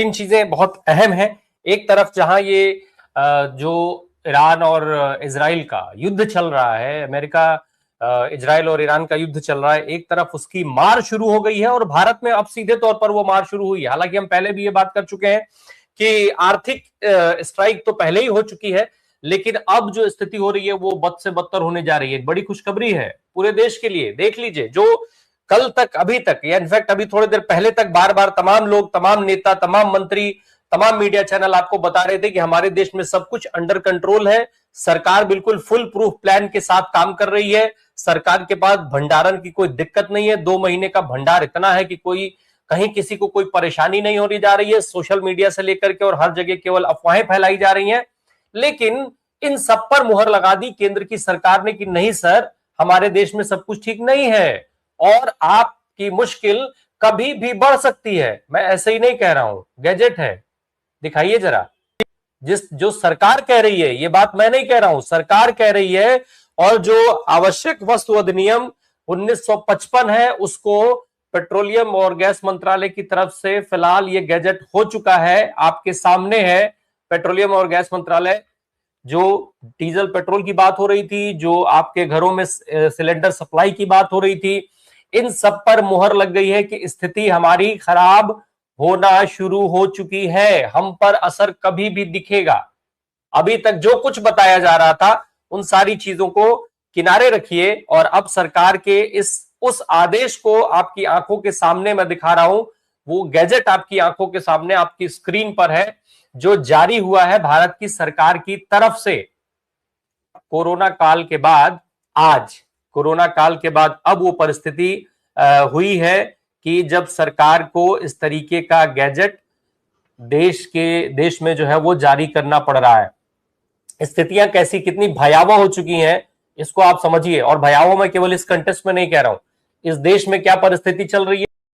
तीन चीजें बहुत अहम हैं। एक तरफ जहां ये जो ईरान और इजराइल का युद्ध चल रहा है, अमेरिका इजराइल और ईरान का युद्ध चल रहा है, एक तरफ उसकी मार शुरू हो गई है और भारत में अब सीधे तौर पर वो मार शुरू हुई है। हालांकि हम पहले भी ये बात कर चुके हैं कि आर्थिक स्ट्राइक तो पहले ही हो चुकी है, लेकिन अब जो स्थिति हो रही है वो बद से बदतर होने जा रही है। बड़ी खुशखबरी है पूरे देश के लिए। देख लीजिए, जो कल तक, अभी तक, या इनफैक्ट अभी थोड़ी देर पहले तक बार बार तमाम लोग, तमाम नेता, तमाम मंत्री, तमाम मीडिया चैनल आपको बता रहे थे कि हमारे देश में सब कुछ अंडर कंट्रोल है, सरकार बिल्कुल फुल प्रूफ प्लान के साथ काम कर रही है, सरकार के पास भंडारण की कोई दिक्कत नहीं है, 2 महीने का भंडार इतना है कि कोई कहीं किसी को कोई परेशानी नहीं होने जा रही है। सोशल मीडिया से लेकर के और हर जगह केवल अफवाहें फैलाई जा रही हैं। लेकिन इन सब पर मुहर लगा दी केंद्र की सरकार ने कि नहीं सर, हमारे देश में सब कुछ ठीक नहीं है और आपकी मुश्किल कभी भी बढ़ सकती है। मैं ऐसे ही नहीं कह रहा हूं, गैजेट है, दिखाइए जरा। जो सरकार कह रही है, ये बात मैं नहीं कह रहा हूं, सरकार कह रही है। और जो आवश्यक वस्तु अधिनियम 1955 है, उसको पेट्रोलियम और गैस मंत्रालय की तरफ से फिलहाल ये गैजेट हो चुका है, आपके सामने है। पेट्रोलियम और गैस मंत्रालय, जो डीजल पेट्रोल की बात हो रही थी, जो आपके घरों में सिलेंडर सप्लाई की बात हो रही थी, इन सब पर मुहर लग गई है कि स्थिति हमारी खराब होना शुरू हो चुकी है, हम पर असर कभी भी दिखेगा। अभी तक जो कुछ बताया जा रहा था उन सारी चीजों को किनारे रखिए और अब सरकार के उस आदेश को आपकी आंखों के सामने मैं दिखा रहा हूं। वो गैजेट आपकी आंखों के सामने, आपकी स्क्रीन पर है, जो जारी हुआ है भारत की सरकार की तरफ से। कोरोना काल के बाद आज, कोरोना काल के बाद अब वो परिस्थिति हुई है कि जब सरकार को इस तरीके का गैजेट देश में जो है वो जारी करना पड़ रहा है। स्थितियां कैसी, कितनी भयावह हो चुकी हैं, इसको आप समझिए। और भयावह मैं केवल इस कंटेक्स्ट में नहीं कह रहा हूं, इस देश में क्या परिस्थिति चल रही है